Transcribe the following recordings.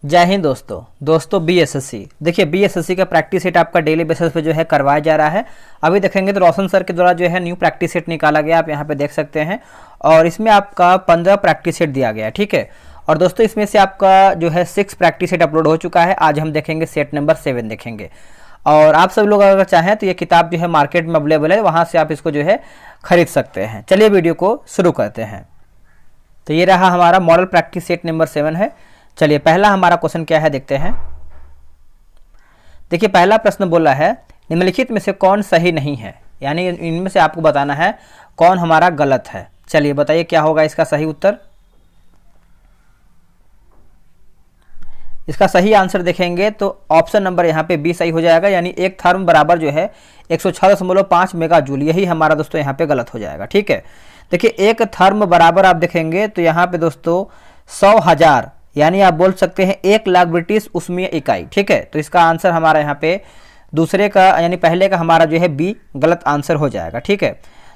जय हिंद दोस्तों बीएसएससी देखिए बीएसएससी का प्रैक्टिस सेट आपका डेली बेसिस पे जो है करवाया जा रहा है। अभी देखेंगे तो रोशन सर के द्वारा जो है न्यू प्रैक्टिस सेट निकाला गया, आप यहाँ पे देख सकते हैं। और इसमें आपका 15 प्रैक्टिस सेट दिया गया है, ठीक है। और दोस्तों इसमें से आपका जो है 6 प्रैक्टिस सेट अपलोड हो चुका है। आज हम देखेंगे सेट नंबर 7 देखेंगे। और आप सब लोग अगर चाहें तो ये किताब जो है मार्केट में अवेलेबल है, वहाँ से आप इसको जो है खरीद सकते हैं। चलिए वीडियो को शुरू करते हैं। तो ये रहा हमारा मॉडल प्रैक्टिस सेट नंबर 7 है। चलिए पहला हमारा क्वेश्चन क्या है देखते हैं। देखिए पहला प्रश्न बोला है निम्नलिखित में से कौन सही नहीं है, यानी इनमें से आपको बताना है कौन हमारा गलत है। चलिए बताइए क्या होगा इसका सही उत्तर। इसका सही आंसर देखेंगे तो ऑप्शन नंबर यहाँ पे बी सही हो जाएगा, यानी एक थर्म बराबर जो है 106.5 मेगा जूल, यही हमारा दोस्तों यहाँ पे गलत हो जाएगा, ठीक है। देखिए एक थर्म बराबर आप देखेंगे तो यहाँ पे दोस्तों 100,000 यानी आप बोल सकते हैं 1,00,000 ब्रिटिश उष्मीय इकाई, ठीक है। तो इसका आंसर हमारा यहाँ पे दूसरे का यानी पहले का हमारा जो है बी गलत आंसर हो जाएगा, ठीक है।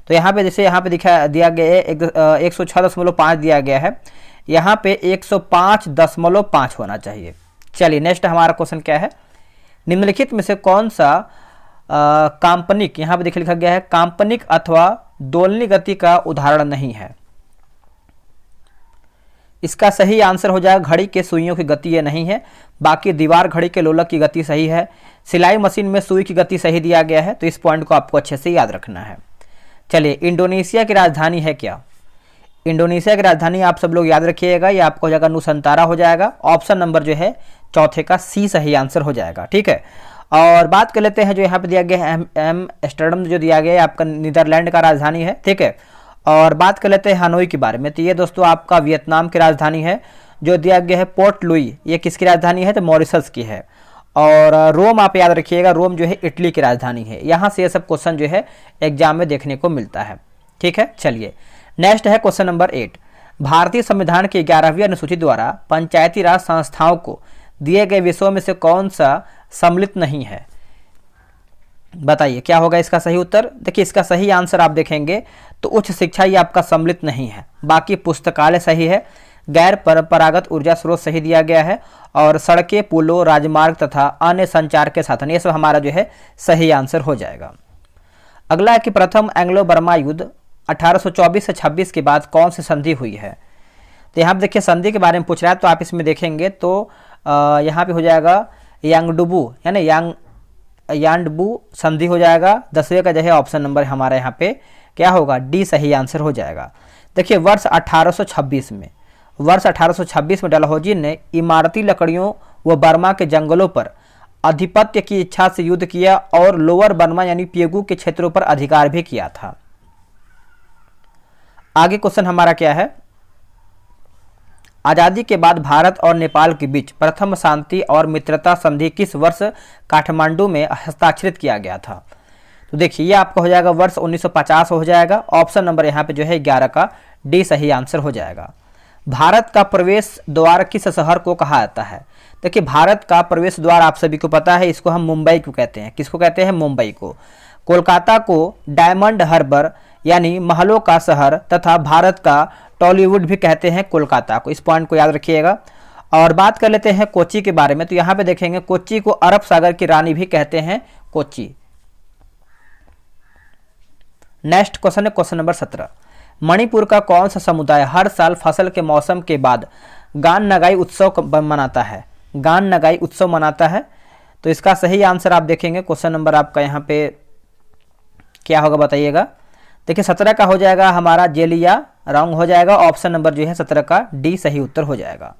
तो यहाँ पे जैसे यहाँ पे दिया गया है 106.5 दिया गया है, यहाँ पे 105.5 होना चाहिए। चलिए नेक्स्ट हमारा क्वेश्चन क्या है, निम्नलिखित में से कौन सा काल्पनिक, यहाँ पे लिखा गया है काल्पनिक अथवा दोलनी गति का उदाहरण नहीं है। इसका सही आंसर हो जाएगा घड़ी के सुइयों की गति ये नहीं है, बाकी दीवार घड़ी के लोलक की गति सही है। सिलाई मशीन में सुई की गति सही दिया गया है, तो इस पॉइंट को आपको अच्छे से याद रखना है। चलिए इंडोनेशिया की राजधानी है क्या। इंडोनेशिया की राजधानी आप सब लोग याद रखिएगा, ये आपको हो जाएगा नुसंतारा हो जाएगा। ऑप्शन नंबर जो है चौथे का सी सही आंसर हो जाएगा, ठीक है। और बात कर लेते हैं जो यहाँ पे दिया गया है एम्स्टर्डम जो दिया गया है आपका नीदरलैंड का राजधानी है, ठीक है। और बात कर लेते हैं हनोई के बारे में, तो ये दोस्तों आपका वियतनाम की राजधानी है। जो दिया गया है पोर्ट लुई, ये किसकी राजधानी है तो मॉरिशस की है। और रोम आप याद रखिएगा, रोम जो है इटली की राजधानी है। यहाँ से ये सब क्वेश्चन जो है एग्जाम में देखने को मिलता है, ठीक है। चलिए नेक्स्ट है क्वेश्चन नंबर 8, भारतीय संविधान की 11वीं अनुसूची द्वारा पंचायती राज संस्थाओं को दिए गए विषयों में से कौन सा सम्मिलित नहीं है। बताइए क्या होगा इसका सही उत्तर। देखिए इसका सही आंसर आप देखेंगे तो उच्च शिक्षा ये आपका सम्मिलित नहीं है, बाकी पुस्तकालय सही है, गैर परंपरागत ऊर्जा स्रोत सही दिया गया है, और सड़कें पुलों राजमार्ग तथा अन्य संचार के साधन, ये सब हमारा जो है सही आंसर हो जाएगा। अगला है कि प्रथम एंग्लो बर्मा युद्ध 1824 से 26 के बाद कौन सी संधि हुई है। तो यहाँ पर देखिए संधि के बारे में पूछ रहा है, तो आप इसमें देखेंगे तो यहाँ पे हो जाएगा यांगडुबू यानी यांडबू संधि हो जाएगा। 10वें का जो है ऑप्शन नंबर हमारा यहाँ पे क्या होगा डी सही आंसर हो जाएगा। देखिए वर्ष 1826 में डलहौजी ने इमारती लकड़ियों व बर्मा के जंगलों पर आधिपत्य की इच्छा से युद्ध किया और लोअर बर्मा यानी पिएगू के क्षेत्रों पर अधिकार भी किया था। आगे क्वेश्चन हमारा क्या है, आज़ादी के बाद भारत और नेपाल के बीच प्रथम शांति और मित्रता संधि किस वर्ष काठमांडू में हस्ताक्षरित किया गया था। तो देखिए ये आपका हो जाएगा वर्ष 1950 हो जाएगा। ऑप्शन नंबर यहाँ पे जो है 11 का डी सही आंसर हो जाएगा। भारत का प्रवेश द्वार किस शहर को कहा जाता है। देखिए भारत का प्रवेश द्वार आप सभी को पता है, इसको हम मुंबई को कहते हैं। किसको कहते हैं, मुंबई को। कोलकाता को डायमंड हार्बर यानी महलों का शहर तथा भारत का टॉलीवुड भी कहते हैं कोलकाता को, इस पॉइंट को याद रखिएगा। और बात कर लेते हैं कोच्चि के बारे में, तो यहाँ पे देखेंगे कोच्चि को अरब सागर की रानी भी कहते हैं कोच्चि। नेक्स्ट क्वेश्चन है क्वेश्चन नंबर 17, मणिपुर का कौन सा समुदाय हर साल फसल के मौसम के बाद गान नगाई उत्सव मनाता है। गान नगाई उत्सव मनाता है, तो इसका सही आंसर आप देखेंगे क्वेश्चन नंबर आपका यहाँ पे क्या होगा बताइएगा। देखिए 17 का हो जाएगा हमारा जेलिया रॉन्ग हो जाएगा। ऑप्शन नंबर जो है 17 का डी सही उत्तर हो जाएगा।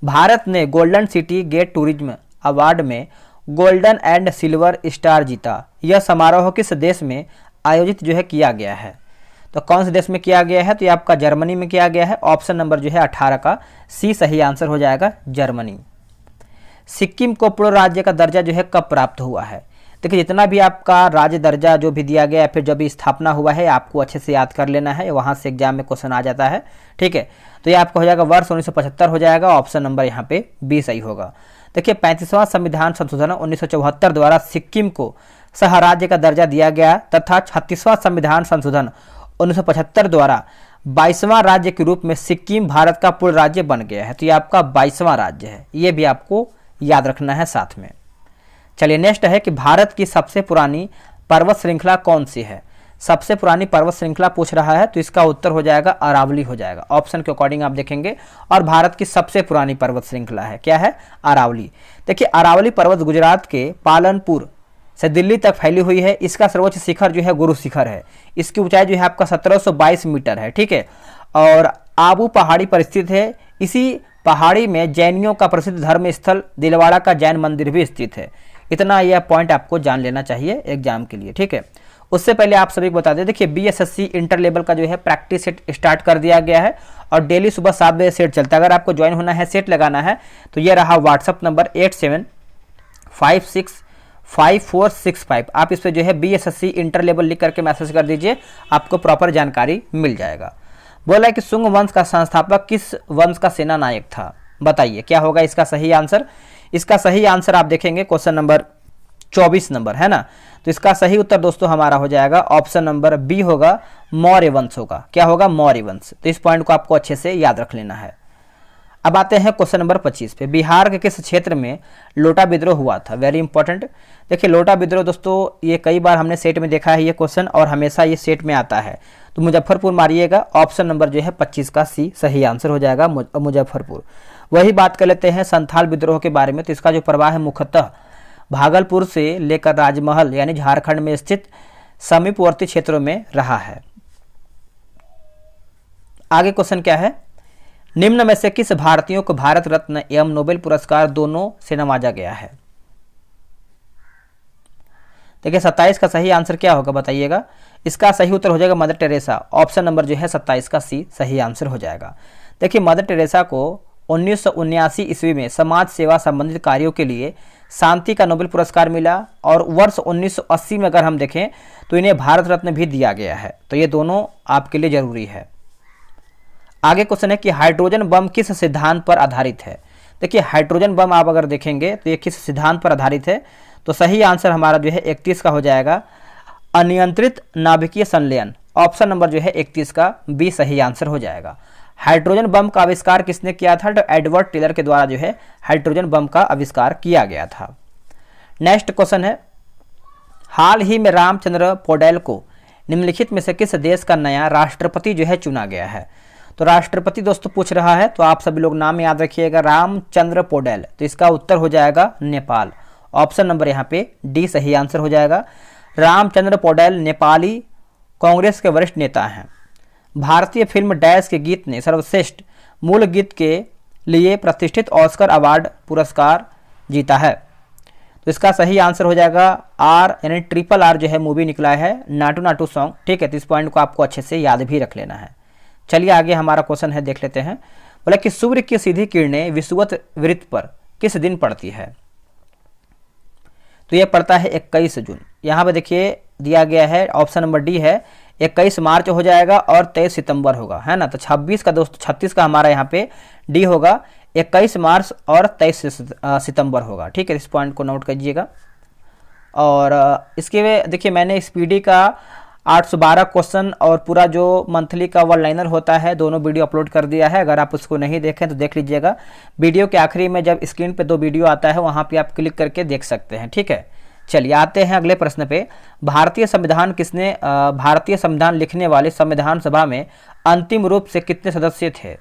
भारत ने Golden City Gate tourism award में गोल्डन एंड सिल्वर स्टार जीता। यह समारोह किस देश में आयोजित जो है किया गया है। तो कौन से देश में किया गया है, तो ये आपका जर्मनी में किया गया है। ऑप्शन नंबर जो है 18 का सी सही आंसर हो जाएगा जर्मनी। सिक्किम को पूर्ण राज्य का दर्जा जो है कब प्राप्त हुआ है। देखिए जितना भी आपका राज्य दर्जा जो भी दिया गया है, फिर जब भी स्थापना हुआ है, आपको अच्छे से याद कर लेना है, वहाँ से एग्जाम में क्वेश्चन आ जाता है, ठीक है। तो ये आपका हो जाएगा वर्ष 1975 हो जाएगा। ऑप्शन नंबर यहाँ पे बी सही होगा। देखिए 35वां संविधान संशोधन 1974 द्वारा सिक्किम को सह राज्य का दर्जा दिया गया तथा 36वां संविधान संशोधन 1975 द्वारा 22वां राज्य के रूप में सिक्किम भारत का पूर्ण राज्य बन गया है। तो ये आपका 22वां राज्य है, ये भी आपको याद रखना है साथ में। चलिए नेक्स्ट है कि भारत की सबसे पुरानी पर्वत श्रृंखला कौन सी है। सबसे पुरानी पर्वत श्रृंखला पूछ रहा है तो इसका उत्तर हो जाएगा अरावली हो जाएगा। ऑप्शन के अकॉर्डिंग आप देखेंगे। और भारत की सबसे पुरानी पर्वत श्रृंखला है, क्या है? अरावली। देखिए अरावली पर्वत गुजरात के पालनपुर से दिल्ली तक फैली हुई है। इसका सर्वोच्च शिखर जो है गुरु शिखर है। इसकी ऊंचाई जो है आपका 1722 मीटर है, ठीक है। और आबू पहाड़ी पर स्थित है। इसी पहाड़ी में जैनियों का प्रसिद्ध धर्म स्थल दिलवाड़ा का जैन मंदिर भी स्थित है। इतना यह पॉइंट आपको जान लेना चाहिए एग्जाम के लिए, ठीक है। उससे पहले आप सभी को बता दें, देखिए BSSC इंटर लेवल का जो है प्रैक्टिस सेट स्टार्ट कर दिया गया है और डेली सुबह 7 बजे सेट चलता है। अगर आपको ज्वाइन होना है, सेट लगाना है, तो ये रहा व्हाट्सअप नंबर 87565465। आप इस पर जो है BSSC इंटर लेवल लिख करके मैसेज कर दीजिए, आपको प्रॉपर जानकारी मिल जाएगा। बोला है कि शुंग वंश का संस्थापक किस वंश का सेना नायक था, बताइए क्या होगा इसका सही आंसर। इसका सही आंसर आप देखेंगे क्वेश्चन नंबर 24 नंबर है ना। तो इसका सही उत्तर दोस्तों हमारा हो जाएगा ऑप्शन नंबर बी होगा, मौर्य वंश होगा। क्या होगा? मौर्य वंश। तो इस पॉइंट को आपको अच्छे से याद रख लेना है। अब आते हैं क्वेश्चन नंबर 25 पे। बिहार के किस क्षेत्र में लोटा विद्रोह हुआ था? Very important. देखिए लोटा विद्रोह दोस्तों ये कई बार हमने सेट में देखा है ये क्वेश्चन, और हमेशा ये सेट में आता है। तो मुजफ्फरपुर मारिएगा। ऑप्शन नंबर जो है 25 का सी सही आंसर हो जाएगा, मुजफ्फरपुर। वही बात कर लेते हैं संथाल विद्रोह के बारे में। तो इसका जो प्रवाह है मुख्यतः भागलपुर से लेकर राजमहल यानी झारखंड में स्थित समीपवर्ती क्षेत्रों में रहा है। आगे क्वेश्चन क्या है? निम्न में से किस भारतीयों को भारत रत्न एवं नोबेल पुरस्कार दोनों से नवाजा गया है? देखिए 27 का सही आंसर क्या होगा बताइएगा। इसका सही उत्तर हो जाएगा मदर टेरेसा। ऑप्शन नंबर जो है 27 का सी सही आंसर हो जाएगा। देखिए मदर टेरेसा को 1979 ईस्वी में समाज सेवा संबंधित कार्यों के लिए शांति का नोबेल पुरस्कार मिला, और वर्ष 1980 में अगर हम देखें तो इन्हें भारत रत्न भी दिया गया है। तो ये दोनों आपके लिए जरूरी है। आगे क्वेश्चन है कि हाइड्रोजन बम किस सिद्धांत पर आधारित है? देखिए हाइड्रोजन बम आप अगर देखेंगे तो ये किस सिद्धांत पर आधारित है? तो सही आंसर हमारा जो है 31 का हो जाएगा, अनियंत्रित नाभिकीय संलयन। ऑप्शन नंबर जो है 31 का बी सही आंसर हो जाएगा। हाइड्रोजन बम का आविष्कार किसने किया था? तो एडवर्ड टेलर के द्वारा जो है हाइड्रोजन बम का आविष्कार किया गया था। नेक्स्ट क्वेश्चन है, हाल ही में रामचंद्र पौडेल को निम्नलिखित में से किस देश का नया राष्ट्रपति जो है चुना गया है? तो राष्ट्रपति दोस्तों पूछ रहा है, तो आप सभी लोग नाम याद रखिएगा, रामचंद्र पौडेल। तो इसका उत्तर हो जाएगा नेपाल। ऑप्शन नंबर यहाँ पे डी सही आंसर हो जाएगा। रामचंद्र पौडेल नेपाली कांग्रेस के वरिष्ठ नेता हैं। भारतीय फिल्म डैश के गीत ने सर्वश्रेष्ठ मूल गीत के लिए प्रतिष्ठित ऑस्कर अवार्ड पुरस्कार जीता है। तो इसका सही आंसर हो जाएगा आर, यानी RRR जो है मूवी निकला है, नाटू नाटू सॉन्ग, ठीक है। तो इस पॉइंट को आपको अच्छे से याद भी रख लेना है। चलिए आगे हमारा क्वेश्चन है, देख लेते हैं। बोला कि सूर्य की सीधी किरणें विषुवत वृत्त पर किस दिन पड़ती है? तो यह पड़ता है 21 जून। यहाँ पे देखिए दिया गया है, ऑप्शन नंबर डी है, 21 मार्च हो जाएगा और 23 सितंबर होगा, है ना। तो 26 का दोस्तों 36 का हमारा यहाँ पे डी होगा, 21 मार्च और 23 सितंबर होगा, ठीक है। इस पॉइंट को नोट कीजिएगा। और इसके देखिए मैंने स्पीडी का 812 क्वेश्चन और पूरा जो मंथली का वन लाइनर होता है दोनों वीडियो अपलोड कर दिया है। अगर आप उसको नहीं देखें तो देख लीजिएगा। वीडियो के आखिरी में जब स्क्रीन पे 2 वीडियो आता है वहाँ पे आप क्लिक करके देख सकते हैं, ठीक है। चलिए आते हैं अगले प्रश्न पे। भारतीय संविधान लिखने वाले संविधान सभा में अंतिम रूप से कितने सदस्य थे?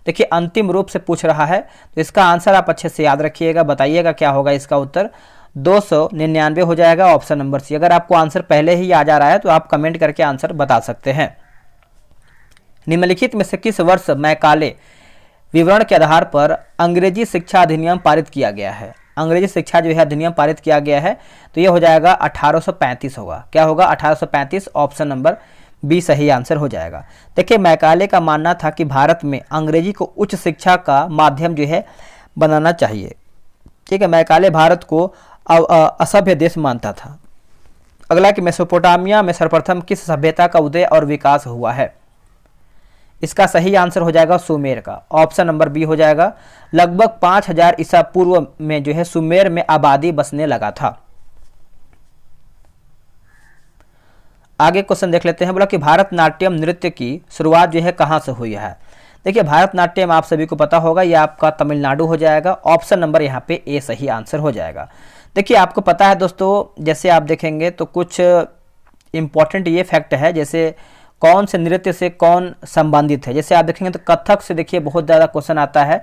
देखिए अंतिम रूप से पूछ रहा है, तो इसका आंसर आप अच्छे से याद रखिएगा, बताइएगा क्या होगा इसका उत्तर। 299 हो जाएगा, ऑप्शन नंबर सी। अगर आपको आंसर पहले ही आ जा रहा है तो आप कमेंट करके आंसर बता सकते हैं। निम्नलिखित में से किस वर्ष मैकाले विवरण के आधार पर अंग्रेजी शिक्षा अधिनियम पारित किया गया है? अंग्रेजी शिक्षा जो है अधिनियम पारित किया गया है, तो ये हो जाएगा 1835 होगा। क्या होगा? 1835, ऑप्शन नंबर बी सही आंसर हो जाएगा। देखिए मैकाले का मानना था कि भारत में अंग्रेजी को उच्च शिक्षा का माध्यम जो है बनाना चाहिए, ठीक है। मैकाले भारत को असभ्य देश मानता था। अगला कि मेसोपोटामिया में सर्वप्रथम किस सभ्यता का उदय और विकास हुआ है? इसका सही आंसर हो जाएगा सुमेर का, ऑप्शन नंबर बी हो जाएगा। लगभग 5000 ईसा पूर्व में जो है सुमेर में आबादी बसने लगा था। आगे क्वेश्चन देख लेते हैं। बोला कि भारतनाट्यम नृत्य की शुरुआत जो है कहाँ से हुई है। देखिए भारतनाट्यम आप सभी को पता होगा, ये आपका तमिलनाडु हो जाएगा। ऑप्शन नंबर यहाँ पे ए सही आंसर हो जाएगा। देखिए आपको पता है दोस्तों, जैसे आप देखेंगे तो कुछ इम्पॉर्टेंट ये फैक्ट है, जैसे कौन से नृत्य से कौन संबंधित है। जैसे आप देखेंगे तो कथक से देखिए बहुत ज़्यादा क्वेश्चन आता है,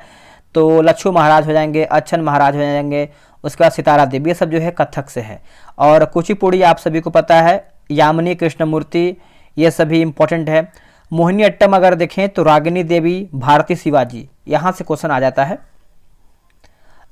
तो लच्छू महाराज हो जाएंगे, अच्छन महाराज हो जाएंगे, उसके बाद सितारा देवी, ये सब जो है कथक से है। और कुचिपुड़ी आप सभी को पता है, यामिनी कृष्णमूर्ति, ये सभी इंपॉर्टेंट है। मोहिनी अट्टम अगर देखें तो रागिनी देवी, भारती शिवाजी, यहाँ से क्वेश्चन आ जाता है।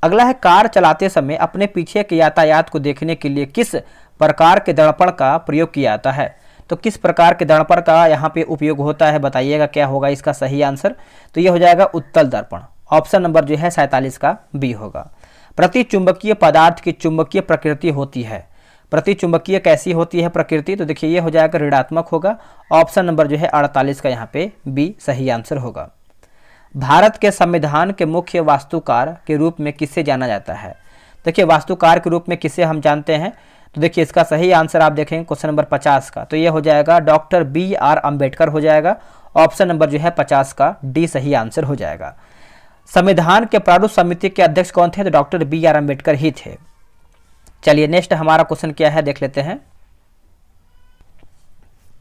अगला है कार चलाते समय अपने पीछे के यातायात को देखने के लिए किस प्रकार के दर्पण का प्रयोग किया जाता है। तो किस प्रकार के दर्पण का यहाँ पे उपयोग होता है, बताइएगा क्या होगा इसका सही आंसर। तो ये हो जाएगा उत्तल दर्पण। ऑप्शन नंबर जो है 47 का बी होगा। प्रति चुंबकीय पदार्थ की चुंबकीय प्रकृति होती है। प्रति चुंबकीय कैसी होती है प्रकृति, तो देखिए ये हो जाएगा ऋणात्मक होगा। ऑप्शन नंबर जो है 48 का यहाँ पे बी सही आंसर होगा। भारत के संविधान के मुख्य वास्तुकार के रूप में किसे जाना जाता है। देखिए वास्तुकार के रूप में किसे हम जानते हैं, तो देखिए इसका सही आंसर आप देखेंगे क्वेश्चन नंबर 50 का, तो ये हो जाएगा डॉक्टर BR अम्बेडकर हो जाएगा। ऑप्शन नंबर जो है 50 का डी सही आंसर हो जाएगा। संविधान के प्रारूप समिति के अध्यक्ष कौन थे, तो डॉक्टर BR अम्बेडकर ही थे। चलिए नेक्स्ट हमारा क्वेश्चन क्या है देख लेते हैं।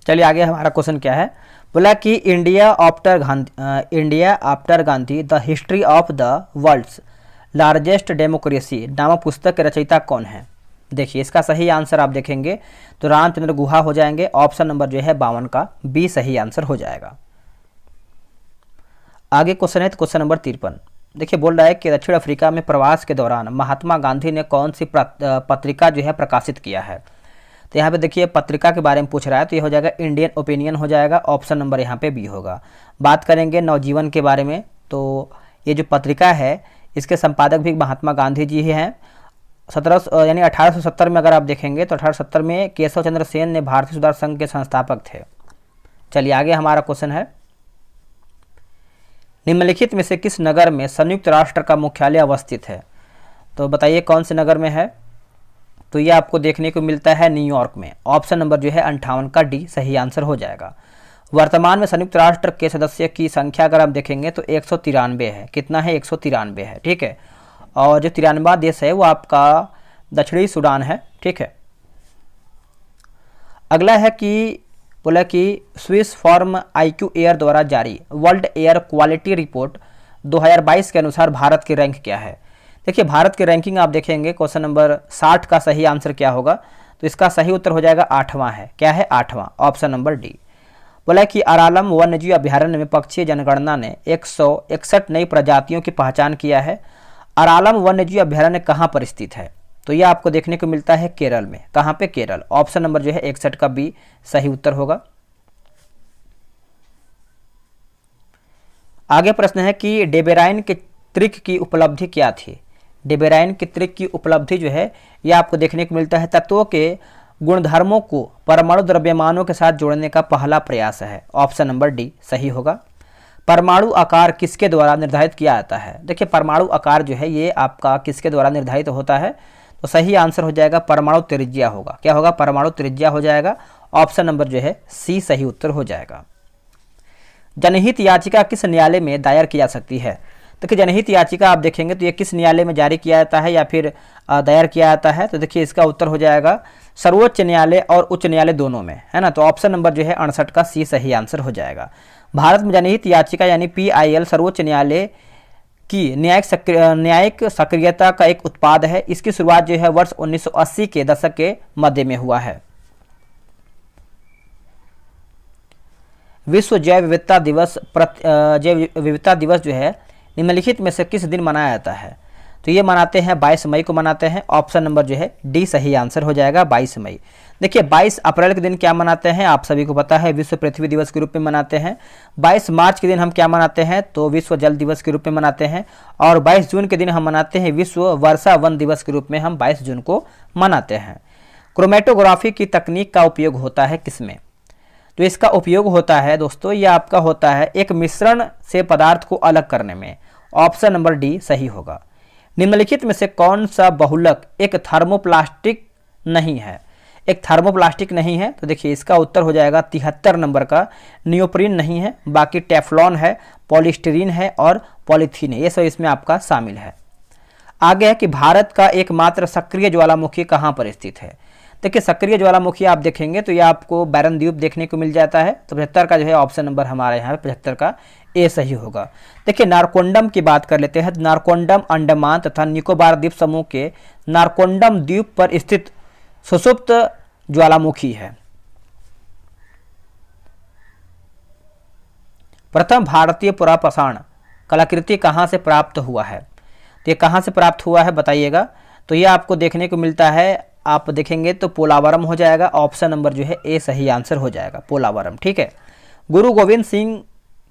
चलिए आगे हमारा क्वेश्चन क्या है। बोला कि India after Gandhi the history of the world's largest democracy नामक पुस्तक के रचयिता कौन है। देखिए इसका सही आंसर आप देखेंगे तो रामचंद्र गुहा हो जाएंगे। ऑप्शन नंबर जो है 52 का बी सही आंसर हो जाएगा। आगे क्वेश्चन है क्वेश्चन नंबर 53। देखिए बोल रहा है कि दक्षिण अफ्रीका में प्रवास के दौरान महात्मा गांधी ने कौन सी पत्रिका जो है प्रकाशित किया है। तो यहाँ पे देखिए पत्रिका के बारे में पूछ रहा है, तो ये हो जाएगा इंडियन ओपिनियन हो जाएगा। ऑप्शन नंबर यहाँ पे बी होगा। बात करेंगे नवजीवन के बारे में, तो ये जो पत्रिका है इसके संपादक भी महात्मा गांधी जी ही हैं। 1870 में अगर आप देखेंगे तो 1870 में केशव चंद्र सेन ने भारतीय सुधार संघ के संस्थापक थे। चलिए आगे हमारा क्वेश्चन है। निम्नलिखित में से किस नगर में संयुक्त राष्ट्र का मुख्यालय अवस्थित है। तो बताइए कौन से नगर में है। तो ये आपको देखने को मिलता है न्यूयॉर्क में। ऑप्शन नंबर जो है 58 का डी सही आंसर हो जाएगा। वर्तमान में संयुक्त राष्ट्र के सदस्य की संख्या अगर आप देखेंगे तो 193 है। कितना है, 193 है, ठीक है। और जो 93वां देश है वो आपका दक्षिणी सूडान है, ठीक है। अगला है कि बोला कि स्विस फॉर्म IQ एयर द्वारा जारी वर्ल्ड एयर क्वालिटी रिपोर्ट 2022 के अनुसार भारत की रैंक क्या है। देखिए भारत की रैंकिंग आप देखेंगे क्वेश्चन नंबर 60 का सही आंसर क्या होगा, तो इसका सही उत्तर हो जाएगा 8वां है। क्या है, 8वां, ऑप्शन नंबर डी। बोला कि अरालम वन्यजीव अभ्यारण्य में पक्षीय जनगणना ने 161 नई प्रजातियों की पहचान किया है। अरालम वन्यजीव अभ्यारण्य कहाँ पर स्थित है, तो यह आपको देखने को मिलता है केरल में। कहाँ पे, केरल। ऑप्शन नंबर जो है 61 का बी सही उत्तर होगा। आगे प्रश्न है कि डेबेराइन के त्रिक की उपलब्धि क्या थी। डेबेराइन के त्रिक की उपलब्धि जो है यह आपको देखने को मिलता है तत्वों के गुणधर्मों को परमाणु द्रव्यमानों के साथ जोड़ने का पहला प्रयास है। ऑप्शन नंबर डी सही होगा। परमाणु आकार किसके द्वारा निर्धारित किया जाता है। देखिए परमाणु आकार जो है ये आपका किसके द्वारा निर्धारित होता है, तो सही आंसर हो जाएगा परमाणु त्रिज्या होगा। क्या होगा, परमाणु त्रिज्या हो जाएगा। ऑप्शन नंबर जो है सी सही उत्तर हो जाएगा। जनहित याचिका किस न्यायालय में दायर की जा सकती है। देखिए जनहित याचिका आप देखेंगे तो ये किस न्यायालय में जारी किया जाता है या फिर दायर किया जाता है, तो देखिए इसका उत्तर हो जाएगा सर्वोच्च न्यायालय और उच्च न्यायालय दोनों में, है ना। तो ऑप्शन नंबर जो है 68 का सी सही आंसर हो जाएगा। भारत में जनहित याचिका यानी PIL सर्वोच्च न्यायालय की न्यायिक सक्रियता का एक उत्पाद है। इसकी शुरुआत जो है वर्ष 1980 के दशक के मध्य में हुआ है। विश्व जैव विविधता दिवस जो है निम्नलिखित में से किस दिन मनाया जाता है, तो ये मनाते हैं 22 मई को मनाते हैं। ऑप्शन नंबर जो है डी सही आंसर हो जाएगा 22 मई। देखिए 22 अप्रैल के दिन क्या मनाते हैं, आप सभी को पता है विश्व पृथ्वी दिवस के रूप में मनाते हैं। 22 मार्च के दिन हम क्या मनाते हैं, तो विश्व जल दिवस के रूप में मनाते हैं। और 22 जून के दिन हम मनाते हैं विश्व वर्षा वन दिवस के रूप में हम 22 जून को मनाते हैं। क्रोमेटोग्राफी की तकनीक का उपयोग होता है किसमें, तो इसका उपयोग होता है दोस्तों ये आपका होता है एक मिश्रण से पदार्थ को अलग करने में। ऑप्शन नंबर डी सही होगा। निम्नलिखित में से कौन सा बहुलक एक थर्मोप्लास्टिक नहीं है। एक थर्मोप्लास्टिक नहीं है, तो देखिए इसका उत्तर हो जाएगा 73 नंबर का नियोप्रीन नहीं है, बाकी टेफ्लॉन है, पॉलीस्टीरीन है और पॉलीथीन है, ये सब इसमें आपका शामिल है। आगे है कि भारत का एकमात्र सक्रिय ज्वालामुखी कहाँ पर स्थित है। देखिए सक्रिय ज्वालामुखी आप देखेंगे तो ये आपको बैरन द्वीप देखने को मिल जाता है। तो 75 का जो है ऑप्शन नंबर हमारे यहाँ 75 का ए सही होगा। देखिए नारकोंडम की बात कर लेते हैं। नारकोंडम अंडमान तथा निकोबार द्वीप समूह के नारकोंडम द्वीप पर स्थित सुषुप्त ज्वालामुखी है। प्रथम भारतीय पुरापाषाण कलाकृति कहाँ से प्राप्त हुआ है, तो ये कहाँ से प्राप्त हुआ है बताइएगा। तो ये आपको देखने को मिलता है, आप देखेंगे तो पोलावरम हो जाएगा, ऑप्शन नंबर जो है ए सही आंसर हो जाएगा, पोलावरम। ठीक है। गुरु गोविंद सिंह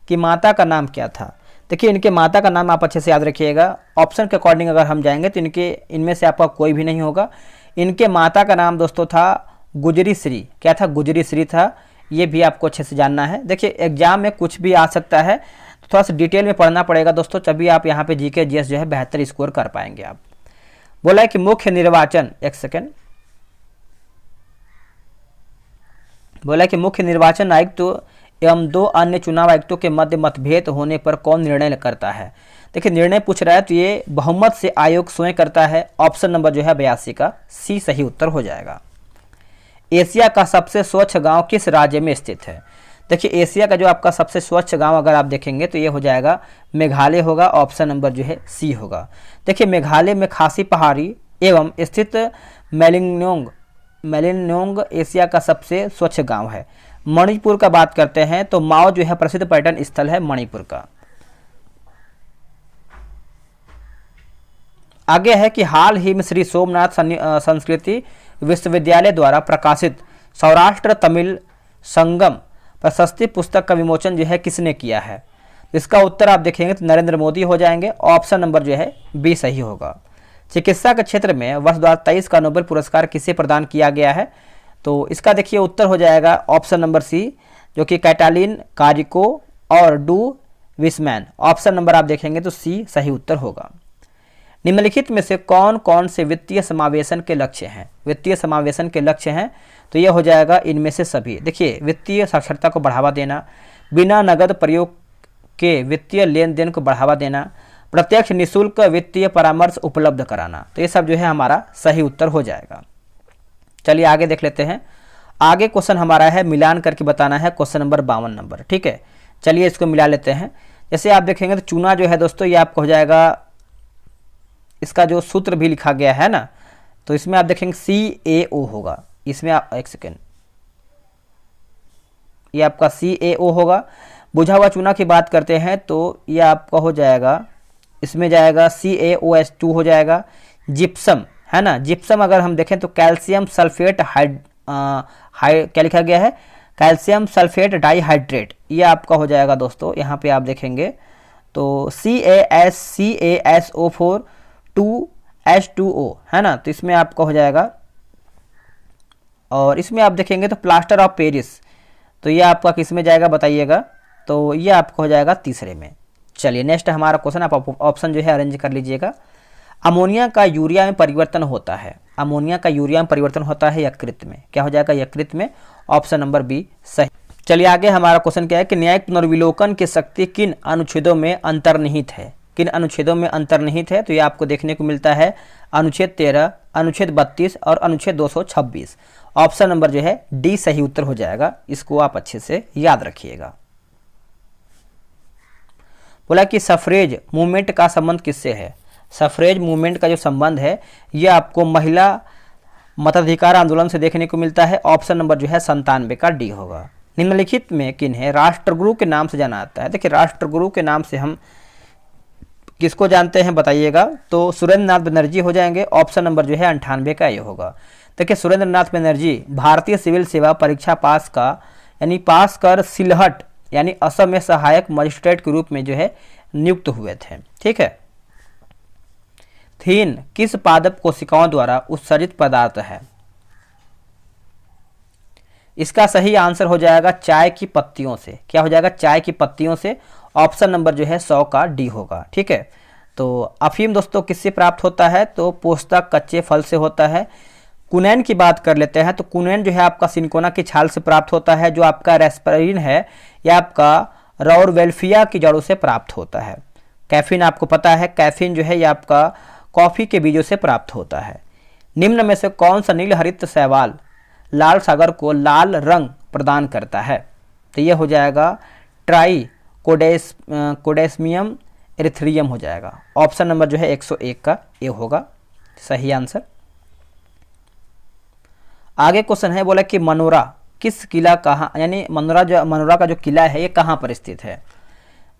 की माता का नाम क्या था। देखिए इनके माता का नाम आप अच्छे से याद रखिएगा। ऑप्शन के अकॉर्डिंग अगर हम जाएंगे तो इनमें से आपका कोई भी नहीं होगा। इनके माता का नाम दोस्तों था गुजरी श्री। क्या था, गुजरी श्री था। ये भी आपको अच्छे से जानना है। देखिए एग्जाम में कुछ भी आ सकता है, तो थोड़ा सा डिटेल में पढ़ना पड़ेगा दोस्तों, तभी आप यहाँ पे जीके जीएस जो है बेहतर स्कोर कर पाएंगे आप। बोला है कि मुख्य निर्वाचन, एक सेकेंड, बोला कि मुख्य निर्वाचन आयुक्त एवं 2 अन्य चुनाव आयुक्तों के मध्य मतभेद होने पर कौन निर्णय करता है। देखिए निर्णय पूछ रहा है तो ये बहुमत से आयोग स्वयं करता है। ऑप्शन नंबर जो है 82 का सी सही उत्तर हो जाएगा। एशिया का सबसे स्वच्छ गांव किस राज्य में स्थित है। देखिए एशिया का जो आपका सबसे स्वच्छ गांव अगर आप देखेंगे तो ये हो जाएगा मेघालय होगा, ऑप्शन नंबर जो है सी होगा। देखिए मेघालय में खासी पहाड़ी एवं स्थित मेलिनोंग एशिया का सबसे स्वच्छ गांव है। मणिपुर का बात करते हैं तो माओ जो है प्रसिद्ध पर्यटन स्थल है मणिपुर का। आगे है कि हाल ही में श्री सोमनाथ संस्कृति विश्वविद्यालय द्वारा प्रकाशित सौराष्ट्र तमिल संगम प्रशस्ति पुस्तक का विमोचन जो है किसने किया है। इसका उत्तर आप देखेंगे तो नरेंद्र मोदी हो जाएंगे, ऑप्शन नंबर जो है बी सही होगा। चिकित्सा के क्षेत्र में वर्ष 2023 का नोबेल पुरस्कार किसे प्रदान किया गया है, तो इसका देखिए उत्तर हो जाएगा ऑप्शन नंबर सी, जो कि कैटालिन कारिको और डू विस्मैन। ऑप्शन नंबर आप देखेंगे तो सी सही उत्तर होगा। निम्नलिखित में से कौन कौन से वित्तीय समावेशन के लक्ष्य हैं। वित्तीय समावेशन के लक्ष्य हैं तो यह हो जाएगा इनमें से सभी। देखिए वित्तीय साक्षरता को बढ़ावा देना, बिना नगद प्रयोग के वित्तीय लेन देन को बढ़ावा देना, प्रत्यक्ष निःशुल्क वित्तीय परामर्श उपलब्ध कराना, तो ये सब जो है हमारा सही उत्तर हो जाएगा। चलिए आगे देख लेते हैं। आगे क्वेश्चन हमारा है मिलान करके बताना है, क्वेश्चन नंबर 52 नंबर। ठीक है, चलिए इसको मिला लेते हैं। जैसे आप देखेंगे तो चूना जो है दोस्तों ये आपको हो जाएगा, इसका जो सूत्र भी लिखा गया है ना, तो इसमें आप देखेंगे CaO होगा। इसमें आप एक सेकेंड, ये आपका CaO होगा। बुझा हुआ चूना की बात करते हैं तो ये आपका हो जाएगा, इसमें जाएगा CaOH2 हो जाएगा। जिप्सम है ना, जिप्सम अगर हम देखें तो कैल्शियम सल्फेट क्या लिखा गया है, कैल्शियम सल्फेट डाइहाइड्रेट, ये आपका हो जाएगा दोस्तों। यहाँ पे आप देखेंगे तो CaSO4 2H2O है ना, तो इसमें आपका हो जाएगा। और इसमें आप देखेंगे तो प्लास्टर ऑफ पेरिस, तो ये आपका किस में जाएगा बताइएगा, तो ये आपका हो जाएगा तीसरे में। चलिए नेक्स्ट हमारा क्वेश्चन, आप ऑप्शन जो है अरेंज कर लीजिएगा। अमोनिया का यूरिया में परिवर्तन होता है, अमोनिया का यूरिया में परिवर्तन होता है यकृत में, क्या हो जाएगा यकृत में, ऑप्शन नंबर बी सही। चलिए आगे हमारा क्वेश्चन क्या है कि न्यायिक पुनर्विलोकन की शक्ति किन अनुच्छेदों में अंतर्निहित है। किन अनुच्छेदों में अंतर्निहित है, तो ये आपको देखने को मिलता है अनुच्छेद 13, अनुच्छेद 32 और अनुच्छेद 226। ऑप्शन नंबर जो है डी सही उत्तर हो जाएगा, इसको आप अच्छे से याद रखिएगा। बोला कि सफरेज मूवमेंट का संबंध किससे है। सफरेज मूवमेंट का जो संबंध है ये आपको महिला मताधिकार आंदोलन से देखने को मिलता है। ऑप्शन नंबर जो है 97 का डी होगा। निम्नलिखित में किन है राष्ट्रगुरु के नाम से जाना जाता है। देखिए राष्ट्रगुरु के नाम से हम किसको जानते हैं बताइएगा, तो सुरेंद्र नाथ बनर्जी हो जाएंगे। ऑप्शन नंबर जो है 98 का ये होगा। देखिए सुरेंद्र नाथ बनर्जी भारतीय सिविल सेवा परीक्षा पास कर सिलहट यानी असम में सहायक मजिस्ट्रेट के रूप में जो है नियुक्त हुए थे। ठीक है। थीन किस पादप कोशिकाओं द्वारा उत्सर्जित पदार्थ है। इसका सही आंसर हो जाएगा चाय की पत्तियों से। क्या हो जाएगा, चाय की पत्तियों से। ऑप्शन नंबर जो है 100 का डी होगा। ठीक है। तो अफीम दोस्तों किससे प्राप्त होता है, तो पोस्ता कच्चे फल से होता है। कुनैन की बात कर लेते हैं तो कुनैन जो है आपका सिनकोना की छाल से प्राप्त होता है। जो आपका रेस्परिन है यह आपका रौरवेल्फिया की जड़ों से प्राप्त होता है। कैफीन आपको पता है, कैफीन जो है यह आपका कॉफ़ी के बीजों से प्राप्त होता है। निम्न में से कौन सा नील हरित शैवाल लाल सागर को लाल रंग प्रदान करता है? तो यह हो जाएगा ट्राई कोडेस्मियम एरिथ्रियम हो जाएगा। ऑप्शन नंबर जो है 101 का ए होगा सही आंसर। आगे क्वेश्चन है, बोला कि मनोरा किस किला कहाँ, यानी मनोरा का जो किला है ये कहाँ पर स्थित है?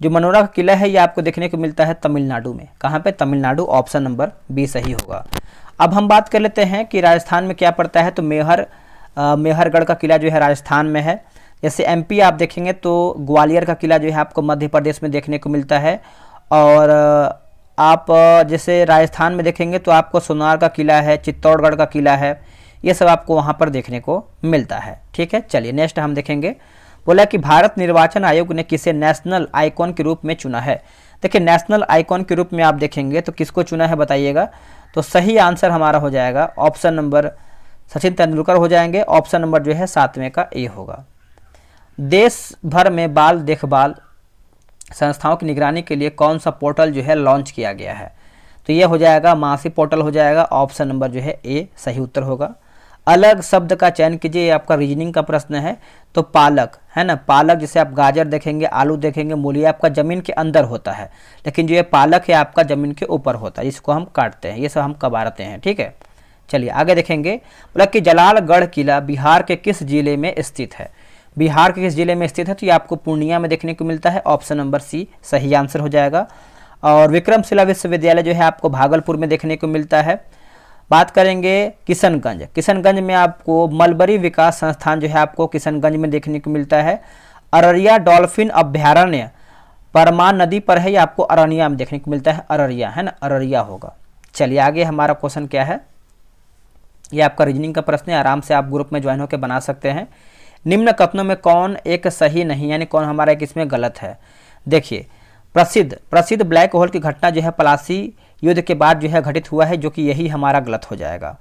जो मनोरा का किला है ये आपको देखने को मिलता है तमिलनाडु में। कहाँ पे? तमिलनाडु। ऑप्शन नंबर बी सही होगा। अब हम बात कर लेते हैं कि राजस्थान में क्या पड़ता है, तो मेहरगढ़ का किला जो है राजस्थान में है। जैसे एमपी आप देखेंगे तो ग्वालियर का किला जो है आपको मध्य प्रदेश में देखने को मिलता है। और आप जैसे राजस्थान में देखेंगे तो आपको सोनार का किला है, चित्तौड़गढ़ का किला है, ये सब आपको वहाँ पर देखने को मिलता है। ठीक है, चलिए नेक्स्ट हम देखेंगे। बोला कि भारत निर्वाचन आयोग ने किसे नेशनल आइकॉन के रूप में चुना है? देखिए नेशनल आइकॉन के रूप में आप देखेंगे तो किसको चुना है बताइएगा। तो सही आंसर हमारा हो जाएगा ऑप्शन नंबर सचिन तेंदुलकर हो जाएंगे। ऑप्शन नंबर जो है 7वें का ए होगा। देश भर में बाल देखभाल संस्थाओं की निगरानी के लिए कौन सा पोर्टल जो है लॉन्च किया गया है? तो ये हो जाएगा मासी पोर्टल हो जाएगा। ऑप्शन नंबर जो है ए सही उत्तर होगा। अलग शब्द का चयन कीजिए, ये आपका रीजनिंग का प्रश्न है। तो पालक है ना, पालक जैसे आप गाजर देखेंगे, आलू देखेंगे, मूली आपका जमीन के अंदर होता है, लेकिन जो ये पालक है आपका जमीन के ऊपर होता है, इसको हम काटते हैं, ये सब हम कबारते हैं। ठीक है, चलिए आगे देखेंगे। बोला कि जलालगढ़ किला बिहार के किस जिले में स्थित है? बिहार के किस जिले में स्थित है? तो ये आपको पूर्णिया में देखने को मिलता है। ऑप्शन नंबर सी सही आंसर हो जाएगा। और विक्रमशिला विश्वविद्यालय जो है आपको भागलपुर में देखने को मिलता है। बात करेंगे किशनगंज में आपको मलबरी विकास संस्थान जो है आपको किशनगंज में देखने को मिलता है। अररिया डॉल्फिन अभ्यारण्य परमान नदी पर है, ये आपको अरनिया में देखने को मिलता है। अररिया है ना, अररिया होगा। चलिए आगे हमारा क्वेश्चन क्या है, ये आपका रीजनिंग का प्रश्न है, आराम से आप ग्रुप में ज्वाइन होकर बना सकते हैं। निम्न कथनों में कौन एक सही नहीं, यानी कौन हमारा एक इसमें गलत है? देखिए प्रसिद्ध ब्लैक होल की घटना जो है पलासी युद्ध के बाद जो है घटित हुआ है, जो कि यही हमारा गलत हो जाएगा।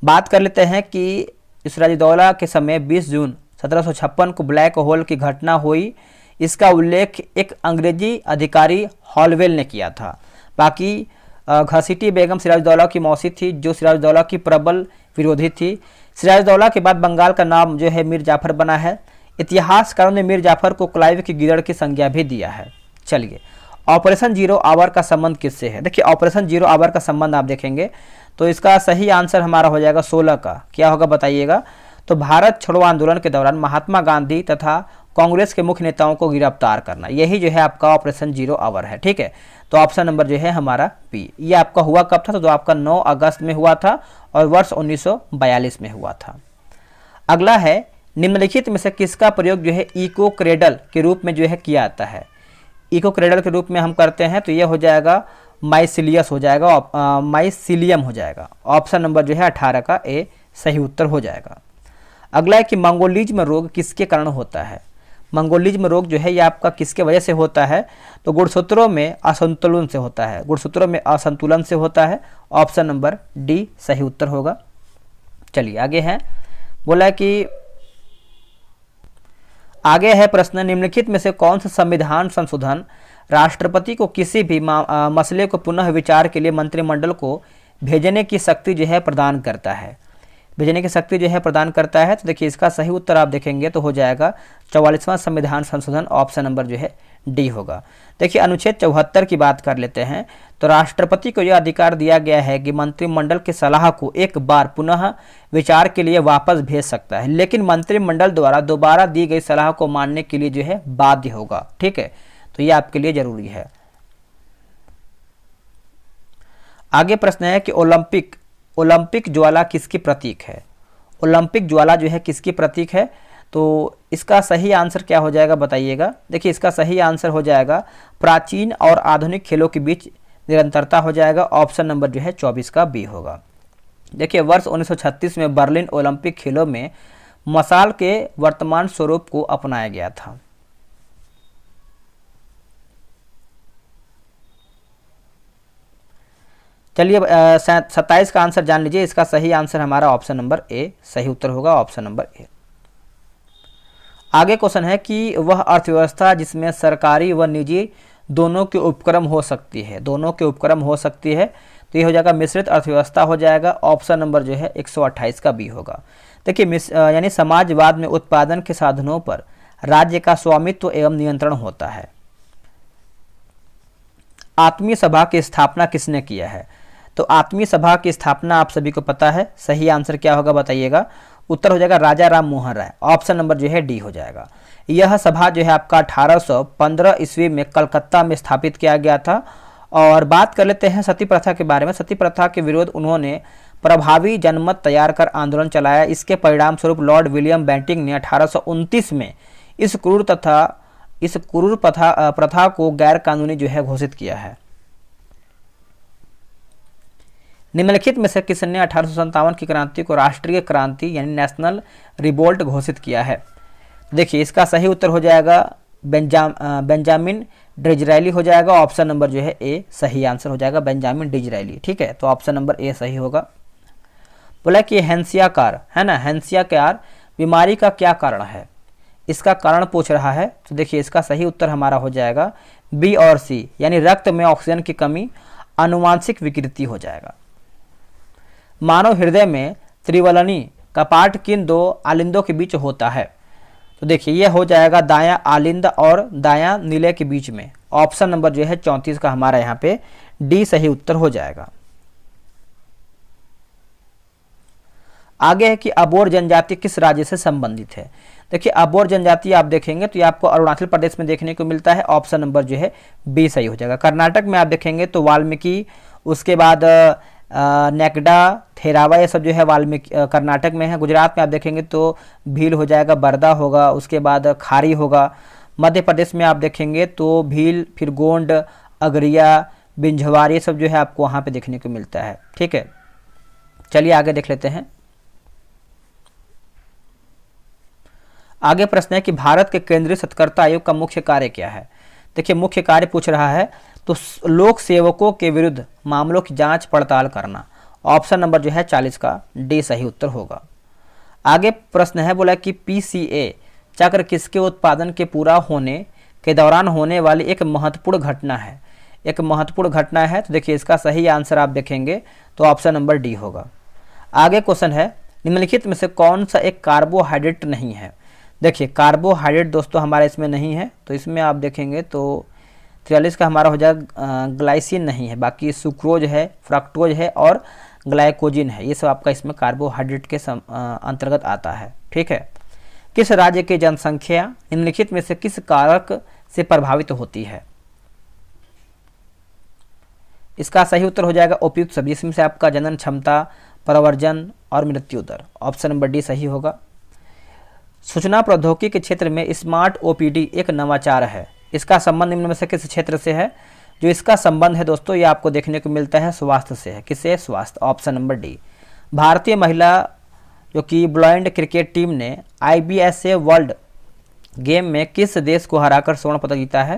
बात कर लेते हैं कि सिराजुद्दौला के समय 20 जून 1756 को ब्लैक होल की घटना हुई, इसका उल्लेख एक अंग्रेजी अधिकारी हॉलवेल ने किया था। बाकी घसीटी बेगम सिराजुद्दौला की मौसी थी, जो सिराजुद्दौला की प्रबल विरोधी थी। सिराजुद्दौला के बाद बंगाल का नाम जो है मीर जाफर बना है। इतिहासकारों ने मीर जाफर को क्लाइव की गिदड़ की संज्ञा भी दिया है। चलिए ऑपरेशन जीरो आवर का संबंध किससे है? देखिए ऑपरेशन जीरो आवर का संबंध आप देखेंगे तो इसका सही आंसर हमारा हो जाएगा 16 का। क्या होगा बताइएगा। तो भारत छोड़ो आंदोलन के दौरान महात्मा गांधी तथा कांग्रेस के मुख्य नेताओं को गिरफ्तार करना, यही जो है आपका ऑपरेशन जीरो आवर है। ठीक है, तो ऑप्शन नंबर जो है हमारा बी। ये आपका हुआ कब था? तो आपका 9 अगस्त में हुआ था और वर्ष 1942 में हुआ था। अगला है, निम्नलिखित में से किसका प्रयोग जो है इको क्रेडल के रूप में जो है किया जाता है? इको क्रेडल के रूप में हम करते हैं तो ये हो जाएगा माइसिलियस हो जाएगा, माइसिलियम हो जाएगा। ऑप्शन नंबर जो है 18 का ए सही उत्तर हो जाएगा। अगला है कि मंगोलिज्म रोग किसके कारण होता है? मंगोलिज्म रोग जो है ये आपका किसके वजह से होता है? तो गुणसूत्रों में असंतुलन से होता है, गुणसूत्रों में असंतुलन से होता है। ऑप्शन नंबर डी सही उत्तर होगा। चलिए आगे है, बोला कि आगे है प्रश्न, निम्नलिखित में से कौन सा संविधान संशोधन राष्ट्रपति को किसी भी मसले को पुनः विचार के लिए मंत्रिमंडल को भेजने की शक्ति जो है प्रदान करता है? भेजने की शक्ति जो है प्रदान करता है। तो देखिए इसका सही उत्तर आप देखेंगे तो हो जाएगा 44वां संविधान संशोधन। ऑप्शन नंबर जो है डी होगा। देखिए अनुच्छेद 74 की बात कर लेते हैं तो राष्ट्रपति को यह अधिकार दिया गया है कि मंत्रिमंडल की सलाह को एक बार पुनः विचार के लिए वापस भेज सकता है, लेकिन मंत्रिमंडल द्वारा दोबारा दी गई सलाह को मानने के लिए जो है बाध्य होगा। ठीक है, तो ये आपके लिए जरूरी है। आगे प्रश्न है कि ओलंपिक ज्वाला किसकी प्रतीक है? ओलंपिक ज्वाला जो है किसकी प्रतीक है? तो इसका सही आंसर क्या हो जाएगा बताइएगा। देखिए इसका सही आंसर हो जाएगा प्राचीन और आधुनिक खेलों के बीच निरंतरता हो जाएगा। ऑप्शन नंबर जो है 24 का बी होगा। देखिए वर्ष 1936 में बर्लिन ओलंपिक खेलों में मशाल के वर्तमान स्वरूप को अपनाया गया था। चलिए 27 का आंसर जान लीजिए। इसका सही आंसर हमारा ऑप्शन नंबर ए सही उत्तर होगा, ऑप्शन नंबर ए। आगे क्वेश्चन है कि वह अर्थव्यवस्था जिसमें सरकारी व निजी दोनों के उपक्रम हो सकती है, दोनों के उपक्रम हो सकती है, तो ये हो जाएगा मिश्रित अर्थव्यवस्था हो जाएगा, ऑप्शन नंबर जो है 128 का बी होगा। देखिए यानी समाजवाद में उत्पादन के साधनों पर राज्य का स्वामित्व एवं नियंत्रण होता है। आत्मीय सभा की स्थापना किसने किया है? तो आत्मीय सभा की स्थापना आप सभी को पता है, सही आंसर क्या होगा बताइएगा। उत्तर हो जाएगा राजा राम मोहन राय, ऑप्शन नंबर जो है डी हो जाएगा। यह सभा जो है आपका 1815 ईस्वी में कलकत्ता में स्थापित किया गया था। और बात कर लेते हैं सती प्रथा के बारे में। सती प्रथा के विरोध उन्होंने प्रभावी जनमत तैयार कर आंदोलन चलाया। इसके परिणाम स्वरूप लॉर्ड विलियम बेंटिंक ने 1829 में इस क्रूर प्रथा को गैर कानूनी जो है घोषित किया है। निम्नलिखित में से किसने 1857 की क्रांति को राष्ट्रीय क्रांति यानी नेशनल रिवोल्ट घोषित किया है? देखिए इसका सही उत्तर हो जाएगा बेंजामिन डिज़रायली हो जाएगा, ऑप्शन नंबर जो है ए सही आंसर हो जाएगा, बेंजामिन डिज़रायली। ठीक है, तो ऑप्शन नंबर ए सही होगा। बोला कि हैंसियाकार है ना, हैंसियाकार बीमारी का क्या कारण है? इसका कारण पूछ रहा है। तो देखिए इसका सही उत्तर हमारा हो जाएगा बी और सी, यानी रक्त में ऑक्सीजन की कमी, आनुवांशिक विकृति हो जाएगा। मानव हृदय में त्रिवलनी कपाट किन दो आलिंदों के बीच होता है? तो देखिए ये हो जाएगा दायां आलिंद और दायां नीले के बीच में, ऑप्शन नंबर जो है 34 का हमारा यहाँ पे डी सही उत्तर हो जाएगा। आगे है कि अबोर जनजाति किस राज्य से संबंधित है? देखिए अबोर जनजाति आप देखेंगे तो ये आपको अरुणाचल प्रदेश में देखने को मिलता है, ऑप्शन नंबर जो है बी सही हो जाएगा। कर्नाटक में आप देखेंगे तो वाल्मीकि, उसके बाद नेकडा, थेरावा, ये सब जो है वाल्मीकि कर्नाटक में है। गुजरात में आप देखेंगे तो भील हो जाएगा, बरदा होगा, उसके बाद खारी होगा। मध्य प्रदेश में आप देखेंगे तो भील, फिर गोंड, अगरिया, बिंझवार, ये सब जो है आपको वहाँ पे देखने को मिलता है। ठीक है, चलिए आगे देख लेते हैं। आगे प्रश्न है कि भारत के केंद्रीय सत्कर्ता आयोग का मुख्य कार्य क्या है? देखिए मुख्य कार्य पूछ रहा है तो लोक सेवकों के विरुद्ध मामलों की जांच पड़ताल करना, ऑप्शन नंबर जो है 40 का डी सही उत्तर होगा। आगे प्रश्न है, बोला कि पीसीए चक्र किसके उत्पादन के पूरा होने के दौरान होने वाली एक महत्वपूर्ण घटना है? एक महत्वपूर्ण घटना है, तो देखिए इसका सही आंसर आप देखेंगे तो ऑप्शन नंबर डी होगा। आगे क्वेश्चन है, निम्नलिखित में से कौन सा एक कार्बोहाइड्रेट नहीं है? देखिए कार्बोहाइड्रेट दोस्तों हमारा इसमें नहीं है, तो इसमें आप देखेंगे तो 43 का हमारा हो जाएगा ग्लाइसिन नहीं है, बाकी सुक्रोज है, फ्रक्टोज है और ग्लाइकोजिन है, ये सब आपका इसमें कार्बोहाइड्रेट के अंतर्गत आता है। ठीक है, किस राज्य की जनसंख्या निम्नलिखित में से किस कारक से प्रभावित होती है? इसका सही उत्तर हो जाएगा उपयुक्त सभी, इसमें से आपका जनन क्षमता, प्रव्रजन और मृत्यु दर, ऑप्शन नंबर डी सही होगा। सूचना प्रौद्योगिकी के क्षेत्र में स्मार्ट ओपीडी एक नवाचार है, इसका संबंध निम्न में से किस क्षेत्र से है? जो इसका संबंध है दोस्तों ये आपको देखने को मिलता है स्वास्थ्य से है। किससे? स्वास्थ्य, ऑप्शन नंबर डी। भारतीय महिला जो कि ब्लाइंड क्रिकेट टीम ने IBSA वर्ल्ड गेम में किस देश को हराकर स्वर्ण पदक जीता है?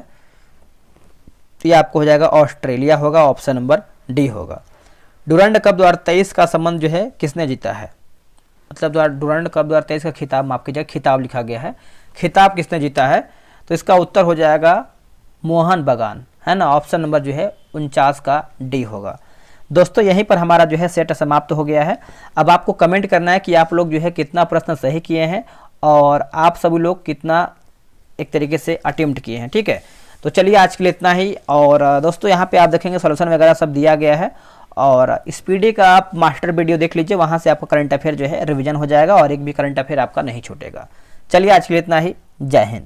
तो ये आपको हो जाएगा ऑस्ट्रेलिया होगा, ऑप्शन नंबर डी होगा। डुरंड कप 2023 का संबंध जो है किसने जीता है? मतलब डुरंड कप 2023 का खिताब, माफ कीजिएगा खिताब लिखा गया है, खिताब किसने जीता है? तो इसका उत्तर हो जाएगा मोहन बगान, है ना, ऑप्शन नंबर जो है 49 का डी होगा। दोस्तों यहीं पर हमारा जो है सेट समाप्त हो गया है। अब आपको कमेंट करना है कि आप लोग जो है कितना प्रश्न सही किए हैं और आप सभी लोग कितना एक तरीके से अटेम्प्ट किए हैं। ठीक है, तो चलिए आज के लिए इतना ही। और दोस्तों यहाँ पे आप देखेंगे सोल्यूशन वगैरह सब दिया गया है और स्पीडी का आप मास्टर वीडियो देख लीजिए, वहाँ से आपका करंट अफेयर जो है रिविजन हो जाएगा और एक भी करंट अफेयर आपका नहीं छूटेगा। चलिए आज के लिए इतना ही, जय हिंद।